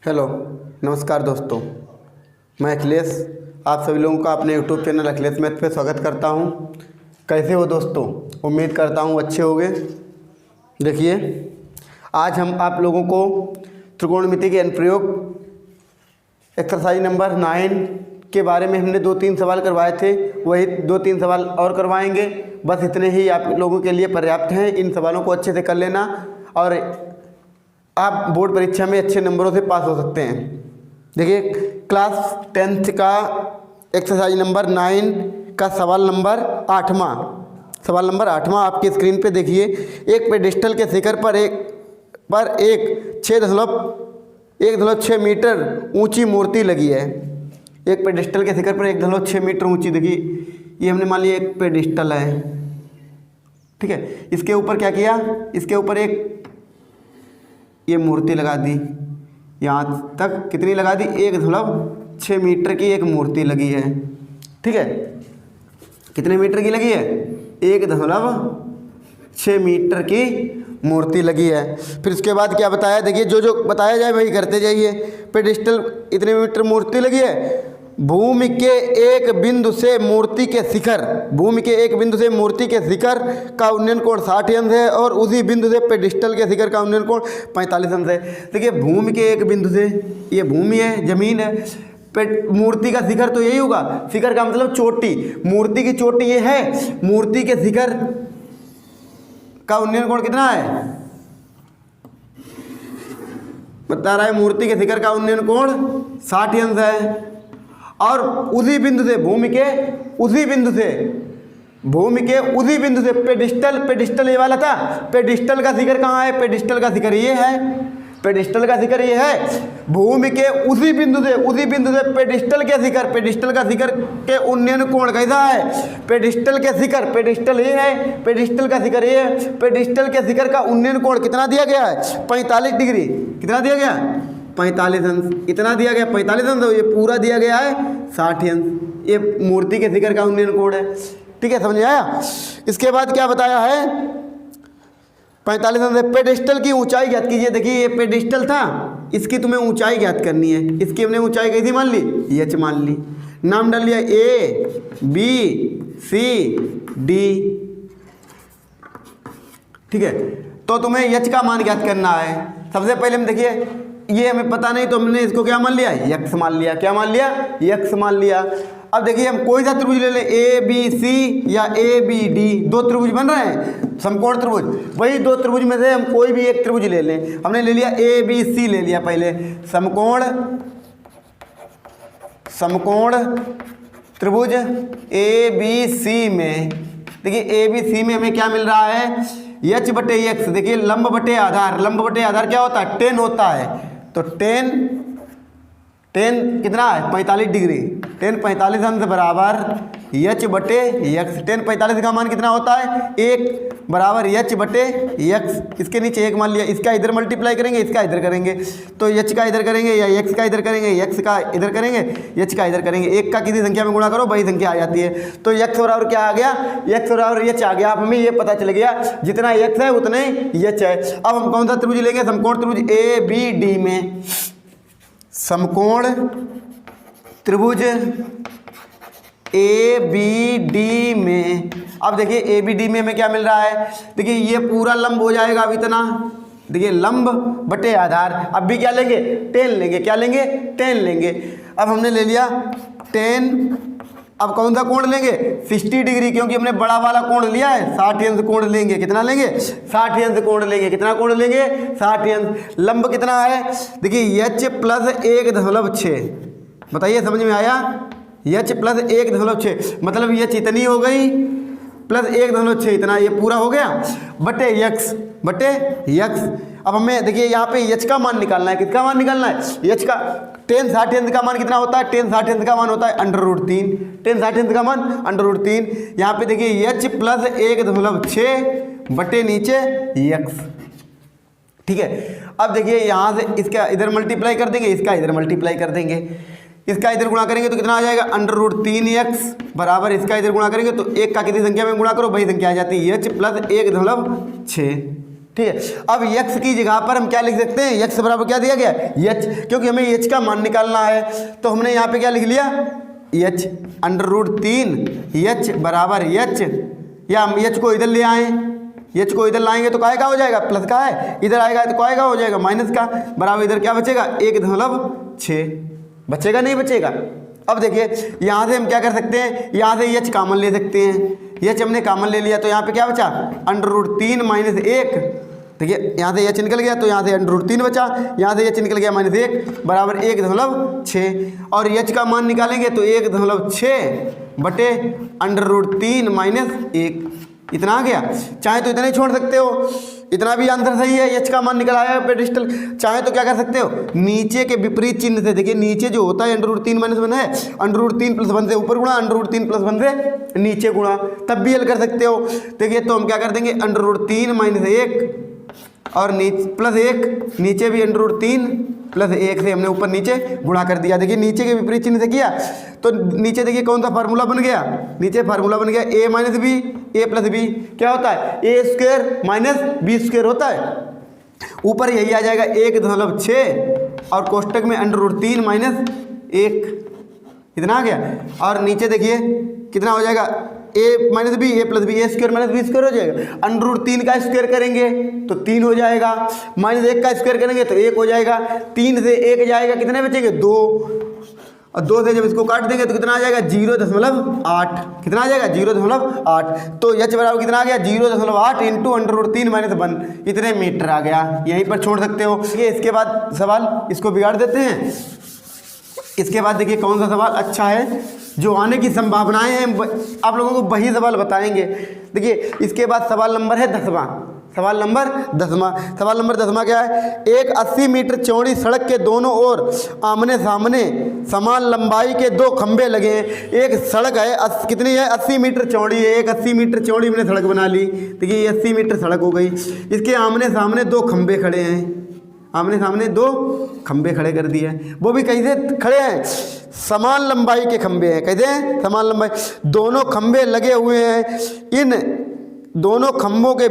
Hello, नमस्कार दोस्तों। मैं अखिलेश आप सभी लोगों का अपने यूट्यूब चैनल अखिलेश मैथ पे स्वागत करता हूं। कैसे हो दोस्तों? उम्मीद करता हूं अच्छे होंगे। देखिए, आज हम आप लोगों को त्रिकोणमिति के अनुप्रयोग एक्सरसाइज नंबर 9 के बारे में हमने 2-3 सवाल करवाए थे, वही 2-3 सवाल और करवाएंगे। बस इतने ही आप लोगों के लिए पर्याप्त हैं। इन सवालों को अच्छे से कर लेना और आप बोर्ड परीक्षा में अच्छे नंबरों से पास हो सकते हैं। देखिए, क्लास 10th का एक्सरसाइज नंबर 9 का सवाल नंबर 8वां आपकी स्क्रीन पे देखिए। एक पेडिस्टल के शिखर पर एक 1.6 मीटर ऊंची मूर्ति लगी है। एक पेडिस्टल के शिखर पर 1.6 मीटर ऊंची, देखिए ये हमने मान लिया एक पेडिस्टल है, ठीक है। इसके ऊपर क्या किया, इसके ऊपर एक ये मूर्ति लगा दी। यहाँ तक कितनी लगा दी? 1.6 मीटर की एक मूर्ति लगी है, ठीक है। कितने मीटर की लगी है? 1.6 मीटर की मूर्ति लगी है। फिर उसके बाद क्या बताया? देखिए, जो जो बताया जाए वही करते जाइए। पेडिस्टल इतने मीटर मूर्ति लगी है। भूमि के एक बिंदु से मूर्ति के शिखर का उन्नयन कोण 60 अंश है और उसी बिंदु से पेडिस्टल के शिखर का उन्नयन कोण 45 अंश है। देखिए, भूमि के एक बिंदु से, ये भूमि है, जमीन है, मूर्ति का शिखर तो यही होगा। शिखर का मतलब चोटी, मूर्ति की चोटी ये है। मूर्ति के शिखर का उन्नयन कोण कितना है? बता रहा है, मूर्ति के शिखर का उन्नयन कोण 60 अंश है। और उसी बिंदु से, भूमि के उसी बिंदु से पेडिस्टल ये वाला था। पेडिस्टल का शिखर कहाँ है? पेडिस्टल का शिखर ये है। पेडिस्टल का शिखर ये है। भूमि के उसी बिंदु से पेडिस्टल का शिखर के उन्नयन कोण कैसा है? पेडिस्टल के शिखर, पेडिस्टल ये है, पेडिस्टल का शिखर ये है। पेडिस्टल के शिखर का उन्नयन कोण कितना दिया गया है? 45 डिग्री। कितना दिया गया? 45 अंश। इतना दिया गया 45 अंश, ये पूरा दिया गया है 60 अंश। ये मूर्ति के शिखर का उन्नयन कोण है, ठीक है। समझ आया? इसके बाद क्या बताया है? 45 अंश। पेडिस्टल की ऊंचाई ज्ञात कीजिए। देखिए, ये पेडिस्टल था, इसकी तुम्हें ऊंचाई ज्ञात करनी है। इसकी हमने ऊंचाई कैसी मान ली? h मान ली। नाम डाल लिया A B C D, ठीक है। तो तुम्हें h का मान ज्ञात करना है। सबसे पहले हम देखिए, ये हमें पता नहीं तो हमने इसको क्या मान लिया? x मान लिया। क्या मान लिया? x मान लिया। अब देखिए, हम कोई सा त्रिभुज ले लें, ABC या ABD, 2 त्रिभुज बन रहे हैं, समकोण त्रिभुज। वही 2 त्रिभुज में से हम कोई भी एक त्रिभुज ले लें। हमने ले लिया ABC, ले लिया पहले समकोण त्रिभुज ABC में। देखिए, ABC में हमें क्या मिल रहा है? h/x। देखिए, लंब बटे आधार क्या होता है? 10 होता है। तो 10 कितना है? 45 डिग्री। 10 45 अंश बराबर h/x। 10 45 का मान कितना होता है? 1 बराबर h/x। इसके नीचे 1 मान लिया। इसका इधर मल्टीप्लाई करेंगे, इसका इधर करेंगे, तो h का इधर करेंगे या x का इधर करेंगे, x का इधर करेंगे, h का इधर करेंगे। एक का किसी संख्या में गुणा करो, वही संख्या आ जाती है। तो x बराबर क्या आ गया? x बराबर h आ गया। अब हमें ये पता चल गया, जितना x है उतने h है। अब हम कौन सा त्रिभुज लेंगे? समकोण त्रिभुज ABD में। समकोण त्रिभुज ABD में। अब देखिए, ABD में हमें क्या मिल रहा है? देखिए, ये पूरा लंब हो जाएगा। अब इतना देखिए, लंब बटे आधार। अब भी क्या लेंगे? 10 लेंगे। क्या लेंगे? 10 लेंगे। अब हमने ले लिया 10। अब कौन सा कोण लेंगे? 60 डिग्री, क्योंकि हमने बड़ा वाला कोण लिया है। 60 अंश कोण लेंगे। कितना लेंगे? 60 अंश कोण लेंगे। कितना कोण लेंगे? 60 अंश। लंब कितना है? देखिए, h + 1.6। बताइए, समझ में आया? h + 1.6 मतलब h इतनी हो गई प्लस 1.6 इतना, ये पूरा हो गया बटे x। अब हमें देखिए, यहाँ पे h का मान निकालना है। किसका मान निकालना है? h का। 10 60 अंश का मान कितना होता है? 10 60 अंश का मान होता है √3। 10 60 अंश का मान √3। यहाँ पे देखिए, h + 1.6 बटे नीचे x, ठीक है। अब देखिए, यहाँ से इसका इधर मल्टीप्लाई कर देंगे, इसका इधर मल्टीप्लाई कर देंगे। इसका इधर गुणा करेंगे तो कितना आ जाएगा? √3x बराबर इसका इधर गुणा करेंगे तो एक का किसी संख्या में गुणा करो, वही संख्या आ जाती है h + 1.6, ठीक है। अब यक्स की जगह पर हम क्या लिख सकते हैं, यक्स बराबर क्या दिया गया, एच, क्योंकि हमें एच का मान निकालना है तो हमने यहाँ पे क्या लिख लिया, एच √3 एच बराबर एच, या हम एच को इधर ले आए, एच को इधर लाएंगे तो काय का हो जाएगा, प्लस का है, इधर आएगा तो काय का हो जाएगा, माइनस का, बराबर इधर क्या बचेगा 1.6 बचेगा, नहीं बचेगा। अब देखिए यहाँ से हम क्या कर सकते हैं, यहाँ से एच कॉमन ले सकते हैं, एच हमने कॉमन ले लिया तो यहाँ पे क्या बचा √3 - 1, देखिए यहाँ से एच निकल गया तो यहाँ से √3 बचा, यहाँ से एच निकल गया -1 बराबर 1.6, और एच का मान निकालेंगे तो 1.6 बटे √3 - 1, इतना आ गया। चाहे तो इतना ही छोड़ सकते हो, इतना भी आंसर सही है, एच का मान निकल आया पेडिस्टल। चाहे तो क्या कर सकते हो, नीचे के विपरीत चिन्ह से, देखिए नीचे जो होता है √3 - 1 है, +√3 + 1 से ऊपर गुणा, √3 + 1 से नीचे गुणा, तब भी हल कर सकते हो। देखिए तो हम क्या कर देंगे √3 - 1 और +1, नीचे भी √3 + 1 से हमने ऊपर नीचे गुणा कर दिया। देखिए नीचे के विपरीत चिन्ह से किया तो नीचे देखिए कौन सा फार्मूला बन गया, नीचे फार्मूला बन गया a - b, a + b क्या होता है, a² - b² होता है। ऊपर यही आ जाएगा 1.6 और कोष्टक में √3 - 1, इतना आ गया। और नीचे देखिए कितना हो जाएगा, a - b, a + b, a² - b² हो जाएगा। √3 का स्क्वायर करेंगे तो 3 हो जाएगा, -1 का स्क्वायर करेंगे तो 1 हो जाएगा, 3 से 1 जाएगा, कितने बचेंगे 2, और 2 से जब इसको काट देंगे तो कितना आ जाएगा 0.8, कितना आ जाएगा 0.8, तो एच बराबर कितना आ गया 0.8 × √3 - 1, इतने मीटर आ गया। यहीं पर छोड़ सकते हो। ये इसके बाद सवाल इसको बिगाड़ देते हैं। इसके बाद देखिए कौन सा सवाल अच्छा है, जो आने की संभावनाएं हैं, आप लोगों को वही सवाल बताएंगे। देखिए इसके बाद सवाल नंबर है 10वां, सवाल नंबर 10वां क्या है, एक 80 मीटर चौड़ी सड़क के दोनों ओर आमने सामने समान लंबाई के 2 खंभे लगे हैं। एक सड़क है कितनी है 80 मीटर चौड़ी है, एक 80 मीटर चौड़ी हमने सड़क बना ली। देखिए ये 80 मीटर सड़क हो गई, इसके आमने सामने 2 खंभे खड़े हैं, आमने सामने 2 खंभे खड़े कर दिए, वो भी कैसे खड़े हैं, समान लंबाई के खंभे हैं, कैसे हैं समान लंबाई, दोनों खंभे लगे हुए हैं। इन दोनों खंभों के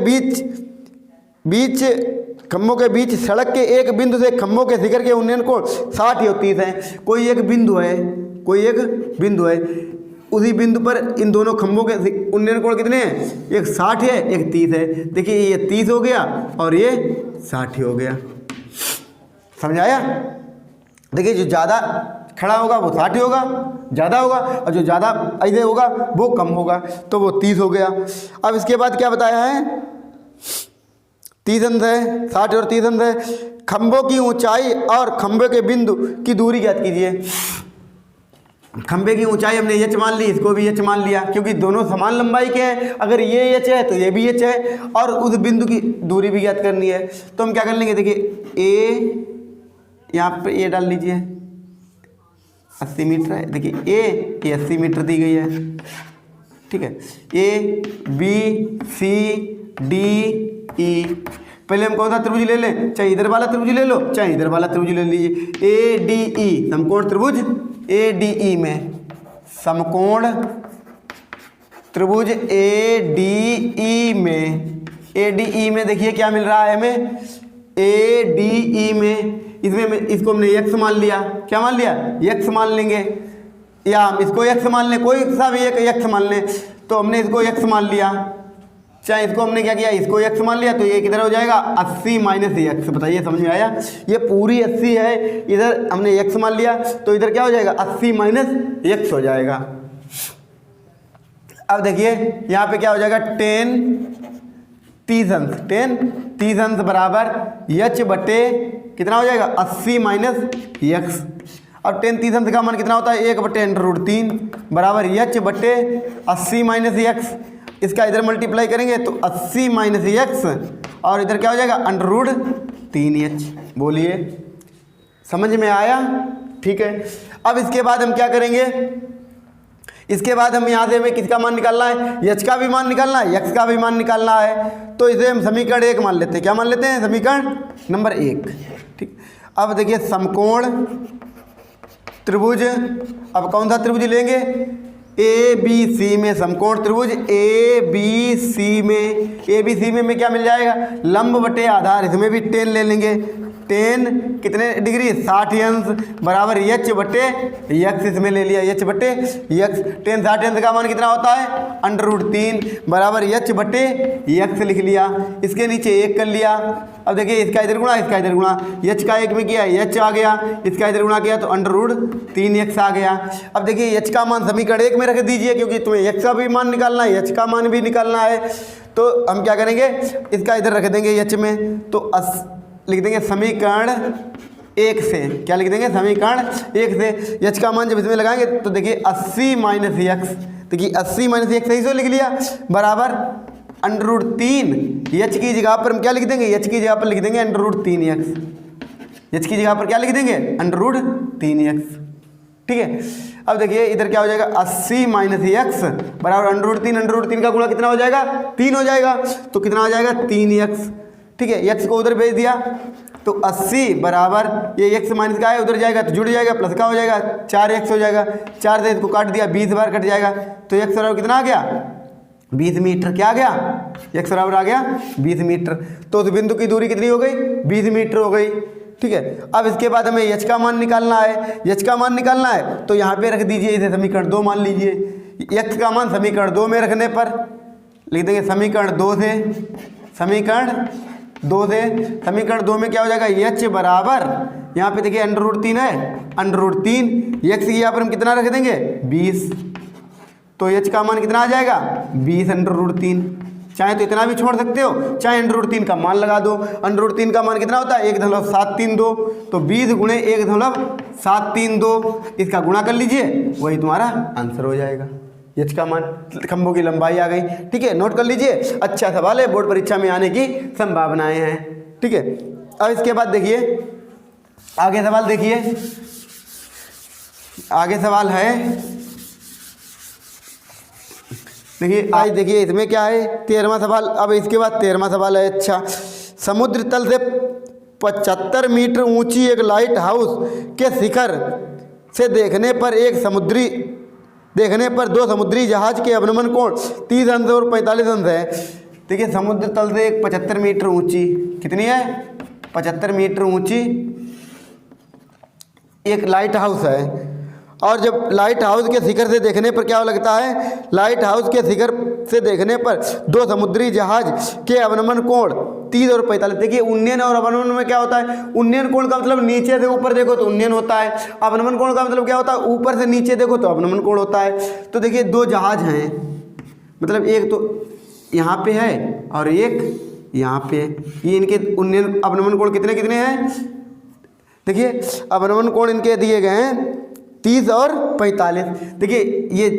बीच सड़क के एक बिंदु से खंभों के शिखर के उन्नयन कोण 60 या 30 है। कोई एक बिंदु है, उसी बिंदु पर इन दोनों खंभों के उन्नयन कोण कितने हैं, एक 60 है एक 30 है। देखिए ये 30 हो गया और ये 60 हो गया, समझाया। देखिए जो ज़्यादा खड़ा होगा वो 60 होगा, ज़्यादा होगा, और जो ज़्यादा ऐसे होगा वो कम होगा, तो वो 30 हो गया। अब इसके बाद क्या बताया है, 30 अंश है, 60 और 30 अंश है। खंभों की ऊंचाई और खंभे के बिंदु की दूरी ज्ञात कीजिए। खंभे की ऊंचाई हमने एच मान ली, इसको भी एच मान लिया, क्योंकि दोनों समान लंबाई के हैं। अगर ये एच है तो ये भी एच है, और उस बिंदु की दूरी भी ज्ञात करनी है। तो हम क्या कर लेंगे, देखिए ए, यहाँ पे ए डाल लीजिए, 80 मीटर है। देखिए ये 80 मीटर दी गई है, ठीक है। A B C D E, पहले हम कौन सा त्रिभुज ले लें, चाहे इधर वाला त्रिभुज ले लो चाहे इधर वाला त्रिभुज ले लीजिए। ए डी ई समकोण त्रिभुज, ए डी ई में समकोण त्रिभुज ए डी ई में देखिए क्या मिल रहा है हमें, ए डी ई में, इसमें इसको हमने x मान लिया, क्या मान लिया x मान लेंगे, या हम इसको x मान लें, कोई सा भी एक x मान लें, तो हमने इसको x मान लिया, चाहे इसको हमने क्या किया, इसको x मान लिया, तो ये किधर हो जाएगा 80 - x। बताइए समझ में आया, ये पूरी 80 है, इधर हमने x मान लिया तो इधर क्या हो जाएगा 80 - x हो जाएगा। अब देखिए यहाँ पे क्या हो जाएगा 30 अंश बराबर h बटे कितना हो जाएगा 80 - x। अब 30 अंश का मान कितना होता है 1 बटे √3 बराबर h बटे 80 - x। इसका इधर मल्टीप्लाई करेंगे तो 80 - x, और इधर क्या हो जाएगा √3h। बोलिए समझ में आया, ठीक है। अब इसके बाद हम क्या करेंगे, इसके बाद हम यहाँ से हमें किसका मान निकालना है, h का भी मान निकालना है, x का भी मान निकालना है। तो इसे हम समीकरण 1 मान लेते हैं, क्या मान लेते हैं, समीकरण नंबर 1, ठीक। अब देखिए समकोण त्रिभुज, अब कौन सा त्रिभुज लेंगे, ए बी सी में समकोण त्रिभुज ए बी सी में क्या मिल जाएगा, लंब बटे आधार, इसमें भी टेन ले लेंगे, टेन कितने डिग्री 60 अंश बराबर एच बटे यक्स, इसमें ले लिया एच बटे यक्स, टेन 60 अंश का मान कितना होता है √3 बराबर एच बटे यक्स लिख लिया, इसके नीचे एक कर लिया। अब देखिए इसका इधर गुणा इसका इधर गुणा, एच का एक में किया एच आ गया, इसका इधर गुणा किया तो √3x आ गया। अब देखिए एच का मान समीकरण 1 में रख दीजिए क्योंकि तुम्हें एक्स का भी मान निकालना है, एच का मान भी निकालना है, तो हम क्या करेंगे इसका इधर रख देंगे एच में, तो लिख देंगे समीकरण 1 से, क्या लिख देंगे समीकरण 1 से, एच का मान जब इसमें लगाएंगे तो देखिए 80 - x, देखिए 80 - x सही से लिख लिया बराबर √3, एच की जगह पर हम क्या लिख देंगे, एच की जगह पर लिख देंगे √3x, एच की जगह पर क्या लिख देंगे √3x, ठीक है। अब देखिए इधर क्या हो जाएगा 80 - x बराबर √3 का गुणा कितना हो जाएगा 3 हो जाएगा, तो कितना हो जाएगा 3x, ठीक है। x को उधर भेज दिया तो 80 बराबर ये x माइनस का है उधर जाएगा तो जुड़ जाएगा, प्लस का हो जाएगा 4x हो जाएगा, 4 से इसको काट दिया 20 बार कट जाएगा, तो x बराबर कितना आ गया 20 मीटर, क्या आ गया x बराबर आ गया 20 मीटर, तो उस बिंदु की दूरी कितनी हो गई 20 मीटर हो गई, ठीक है। अब इसके बाद हमें h का मान निकालना है, h का मान निकालना है तो यहाँ पे रख दीजिए, इसे समीकरण 2 मान लीजिए, x का मान समीकरण 2 में रखने पर लिख देंगे समीकरण 2 से, समीकरण 2 में क्या हो जाएगा h बराबर, यहाँ पे देखिए √3 है, √3 x की यहाँ पर हम कितना रख देंगे 20, तो h का मान कितना आ जाएगा 20 √3, चाहे तो इतना भी छोड़ सकते हो, चाहे √3 का मान लगा दो, √3 का मान कितना होता है 1.732, तो 20 × 1.732 इसका गुणा कर लीजिए, वही तुम्हारा आंसर हो जाएगा, एच का मान खंभों की लंबाई आ गई, ठीक है। नोट कर लीजिए, अच्छा सवाल है, बोर्ड परीक्षा में आने की संभावनाएं हैं, ठीक है। अब इसके बाद देखिए आगे सवाल, देखिए आगे सवाल है, देखिए आज देखिए इसमें क्या है 13वां सवाल। अब इसके बाद 13वां सवाल है, अच्छा समुद्र तल से 75 मीटर ऊंची एक लाइट हाउस के शिखर से देखने पर दो समुद्री जहाज के अवनमन कोण 30 अंश और 45 अंश है। देखिए समुद्र तल से एक 75 मीटर ऊंची, कितनी है 75 मीटर ऊंची एक लाइट हाउस है, और जब लाइट हाउस के शिखर से देखने पर क्या लगता है, लाइट हाउस के शिखर से देखने पर दो समुद्री जहाज के अवनमन कोण 30 और 45। देखिए उन्नयन और अवनमन में क्या होता है, उन्नयन कोण का मतलब नीचे से ऊपर देखो तो उन्नयन होता है, अवनमन कोण का मतलब क्या होता है ऊपर से नीचे देखो तो अवनमन कोण होता है। तो देखिए दो जहाज हैं, मतलब एक तो यहाँ पे है और एक यहाँ पे, ये इनके उन्नयन अवनमन कोण कितने कितने हैं, देखिए अवनमन कोण इनके दिए गए हैं 30 और 45। देखिए ये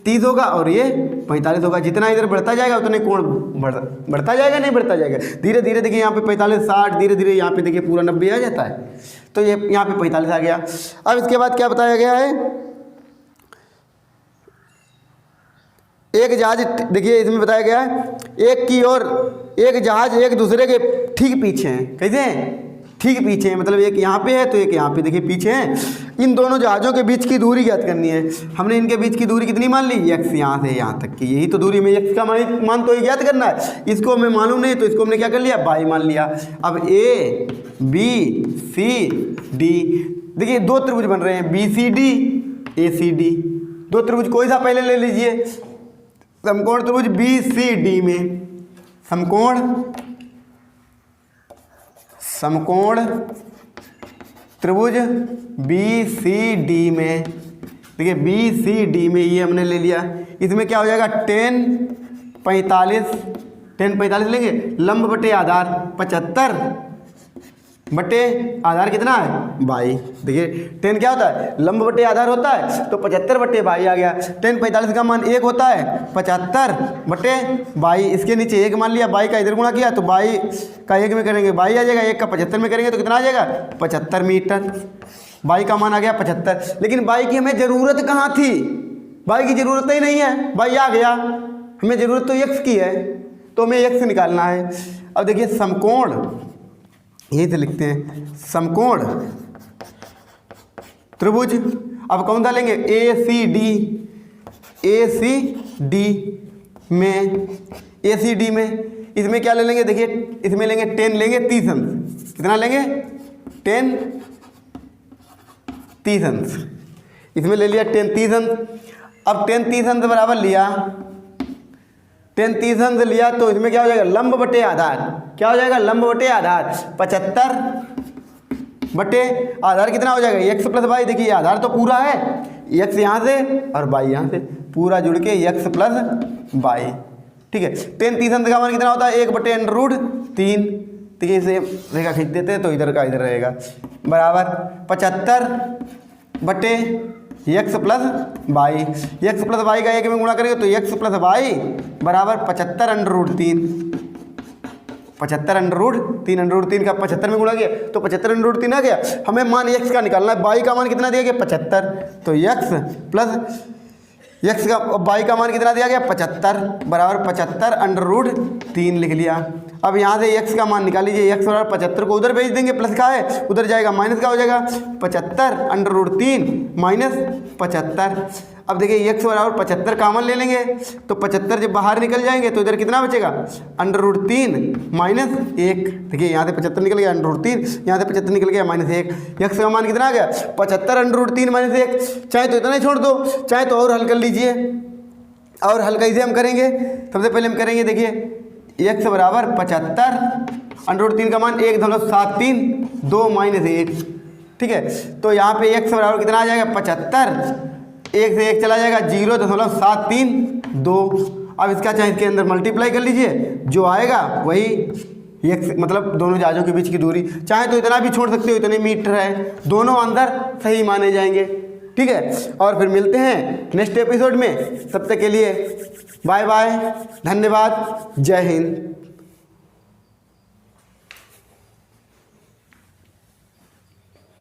30 होगा और ये 45 होगा, जितना इधर बढ़ता जाएगा उतने कोण बढ़ता जाएगा, नहीं बढ़ता जाएगा धीरे धीरे। देखिए यहाँ पे 45 60 धीरे धीरे यहाँ पे देखिए पूरा 90 आ जाता है, तो ये यहाँ पे 45 आ गया। अब इसके बाद क्या बताया गया है, एक जहाज, देखिए इसमें बताया गया है एक की ओर एक जहाज एक दूसरे के ठीक पीछे हैं, कैसे हैं ठीक पीछे हैं, मतलब एक यहाँ पे है तो एक यहाँ पे देखिए पीछे हैं। इन दोनों जहाज़ों के बीच की दूरी ज्ञात करनी है। हमने इनके बीच की दूरी कितनी मान ली x, यहाँ से यहाँ तक की, यही तो दूरी में x का मान तो ये ज्ञात करना है। इसको हमें मालूम नहीं तो इसको हमने क्या कर लिया y मान लिया। अब a b c d, देखिए दो त्रिभुज बन रहे हैं BCD ACD, दो त्रिभुज कोई सा पहले ले लीजिए, समकोण त्रिभुज BCD में, समकोण त्रिभुज BCD में, देखिए BCD में ये हमने ले लिया, इसमें क्या हो जाएगा 10 45 लेंगे, लंब बटे आधार 75 बटे आधार कितना है 22। देखिए 10 क्या होता है लंब बटे आधार होता है, तो 75 बटे 22 आ गया। 10 45 का मान 1 होता है, 75 बटे 22, इसके नीचे 1 मान लिया, 22 का इधर गुणा किया तो 22 का 1 में करेंगे 22 आ जाएगा, 1 का 75 में करेंगे तो कितना आ जाएगा 75 मीटर। 22 का मान आ गया 75, लेकिन 22 की हमें ज़रूरत कहाँ थी, 22 की ज़रूरत ही नहीं है, 22 आ गया, हमें ज़रूरत तो x की है, तो हमें x निकालना है। अब देखिए समकोण, यही से लिखते हैं समकोण त्रिभुज, अब कौन सा लेंगे ACD, AC D में इसमें क्या ले लेंगे, देखिए इसमें लेंगे 10 लेंगे 30 अंश। कितना लेंगे, 10 30 अंश। इसमें ले लिया 10 30 अंश। अब 10 30 अंश बराबर लिया, 10 30 अंश लिया तो इसमें क्या हो जाएगा, लंब बटे आधार। क्या हो जाएगा, लंब बटे आधार। 75 बटे आधार कितना हो जाएगा, x प्लस वाई। देखिए आधार तो पूरा है, x यहाँ से और y यहाँ से, पूरा जुड़ के x प्लस वाई। ठीक है, 10 30 अंश का मान कितना होता है, 1 बटे √3। ठीक है, इसे रेखा खींच देते हैं तो इधर का इधर रहेगा, बराबर 75 बटे x plus Y. x plus Y का 1 में गुणा करेंगे तो x प्लस वाई बराबर 75 √3 का 75 में गुणा किया तो 75 √3 आ गया। हमें मान x का निकालना है, y का मान कितना दिया गया 75, तो x का y का मान कितना दिया गया 75 बराबर 75 √3 लिख लिया। अब यहाँ से x का मान निकाल लीजिए, x बराबर 75 को उधर भेज देंगे, प्लस का है उधर जाएगा माइनस का हो जाएगा 75 √3 माइनस 75। अब देखिए x बराबर 75 कॉमन ले लेंगे तो 75 जब बाहर निकल जाएंगे तो इधर कितना बचेगा, √3 माइनस 1। देखिए यहाँ से 75 निकल गया √3, यहाँ से 75 निकल गया -1। x का मान कितना आ गया 75 √3 माइनस 1। चाहे तो इतना ही छोड़ दो, चाहे तो और हल कर लीजिए, और हल कैसे हम करेंगे, सबसे पहले हम करेंगे देखिए x बराबर 75 √3 का मान 1.73 2 -1। ठीक है, तो यहाँ पे x बराबर कितना आ जाएगा 75, 1 से 1 चला जाएगा 0.732। अब इसका चाहे इसके अंदर मल्टीप्लाई कर लीजिए, जो आएगा वही x मतलब दोनों जहाजों के बीच की दूरी। चाहे तो इतना भी छोड़ सकते हो, इतने मीटर है, दोनों अंदर सही माने जाएंगे। ठीक है, और फिर मिलते हैं नेक्स्ट एपिसोड में, तब तक के लिए बाय बाय, धन्यवाद, जय हिंद।